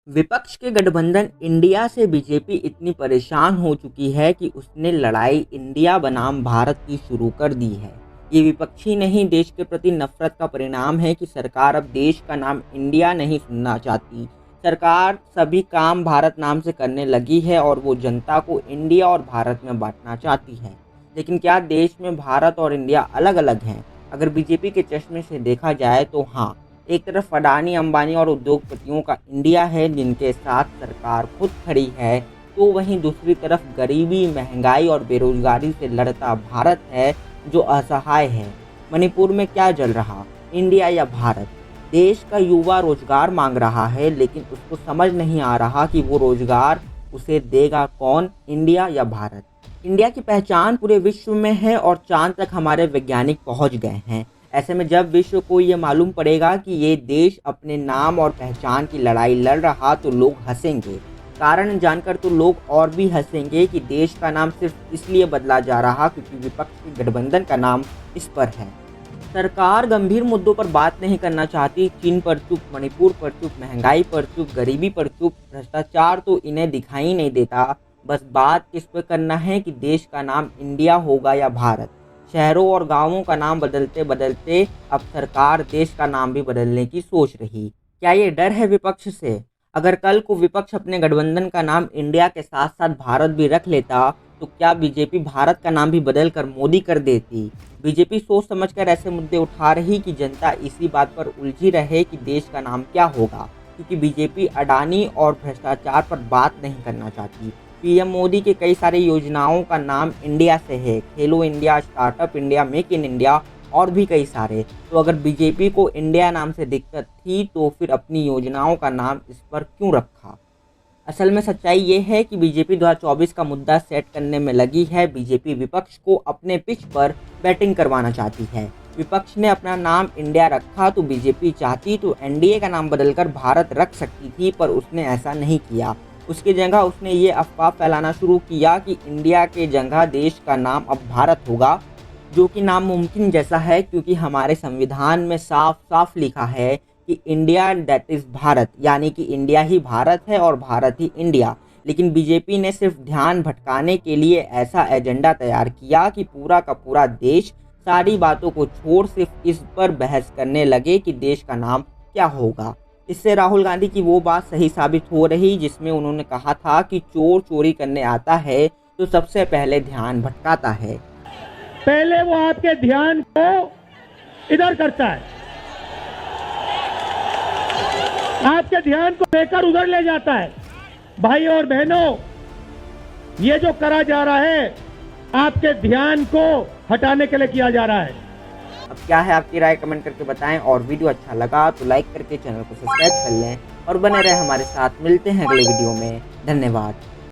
विपक्ष के गठबंधन इंडिया से बीजेपी इतनी परेशान हो चुकी है कि उसने लड़ाई इंडिया बनाम भारत की शुरू कर दी है। ये विपक्षी नहीं, देश के प्रति नफरत का परिणाम है कि सरकार अब देश का नाम इंडिया नहीं सुनना चाहती। सरकार सभी काम भारत नाम से करने लगी है और वो जनता को इंडिया और भारत में बांटना चाहती है। लेकिन क्या देश में भारत और इंडिया अलग अलग हैं? अगर बीजेपी के चश्मे से देखा जाए तो हाँ। एक तरफ अडानी, अंबानी और उद्योगपतियों का इंडिया है जिनके साथ सरकार खुद खड़ी है, तो वहीं दूसरी तरफ गरीबी, महंगाई और बेरोजगारी से लड़ता भारत है जो असहाय है। मणिपुर में क्या जल रहा, इंडिया या भारत? देश का युवा रोजगार मांग रहा है, लेकिन उसको समझ नहीं आ रहा कि वो रोजगार उसे देगा कौन, इंडिया या भारत। इंडिया की पहचान पूरे विश्व में है और चांद तक हमारे वैज्ञानिक पहुंच गए हैं। ऐसे में जब विश्व को ये मालूम पड़ेगा कि ये देश अपने नाम और पहचान की लड़ाई लड़ रहा तो लोग हंसेंगे। कारण जानकर तो लोग और भी हंसेंगे कि देश का नाम सिर्फ इसलिए बदला जा रहा क्योंकि विपक्ष के गठबंधन का नाम इस पर है। सरकार गंभीर मुद्दों पर बात नहीं करना चाहती। चीन पर चुप, मणिपुर पर चुप, महंगाई पर चुप, गरीबी पर चुप, भ्रष्टाचार तो इन्हें दिखाई नहीं देता। बस बात किस पर करना है कि देश का नाम इंडिया होगा या भारत। शहरों और गांवों का नाम बदलते बदलते अब सरकार देश का नाम भी बदलने की सोच रही। क्या ये डर है विपक्ष से? अगर कल को विपक्ष अपने गठबंधन का नाम इंडिया के साथ साथ भारत भी रख लेता तो क्या बीजेपी भारत का नाम भी बदल कर मोदी कर देती? बीजेपी सोच समझकर ऐसे मुद्दे उठा रही कि जनता इसी बात पर उलझी रहे कि देश का नाम क्या होगा, क्योंकि बीजेपी अडानी और भ्रष्टाचार पर बात नहीं करना चाहती। पीएम मोदी के कई सारी योजनाओं का नाम इंडिया से है, खेलो India, startup India, make in India और भी कई सारे। तो अगर बीजेपी को इंडिया नाम से दिक्कत थी तो फिर अपनी योजनाओं का नाम इस पर क्यों रखा? असल में सच्चाई ये है कि बीजेपी 2024 का मुद्दा सेट करने में लगी है। बीजेपी विपक्ष को अपने पिच पर बैटिंग करवाना चाहती है। विपक्ष ने अपना नाम इंडिया रखा तो बीजेपी चाहती तो एनडीए का नाम बदलकर भारत रख सकती थी, पर उसने ऐसा नहीं किया। उसकी जगह उसने ये अफवाह फैलाना शुरू किया कि इंडिया के जगह देश का नाम अब भारत होगा, जो कि नामुमकिन जैसा है क्योंकि हमारे संविधान में साफ साफ लिखा है कि इंडिया दैट इज़ भारत, यानी कि इंडिया ही भारत है और भारत ही इंडिया। लेकिन बीजेपी ने सिर्फ ध्यान भटकाने के लिए ऐसा एजेंडा तैयार किया कि पूरा का पूरा देश सारी बातों को छोड़ सिर्फ इस पर बहस करने लगे कि देश का नाम क्या होगा। इससे राहुल गांधी की वो बात सही साबित हो रही जिसमें उन्होंने कहा था कि चोर चोरी करने आता है तो सबसे पहले ध्यान भटकाता है। पहले वो आपके ध्यान को इधर करता है, आपके ध्यान को लेकर उधर ले जाता है। भाई और बहनों, ये जो करा जा रहा है आपके ध्यान को हटाने के लिए किया जा रहा है। अब क्या है आपकी राय, कमेंट करके बताएं और वीडियो अच्छा लगा तो लाइक करके चैनल को सब्सक्राइब कर लें और बने रहे हमारे साथ। मिलते हैं अगले वीडियो में। धन्यवाद।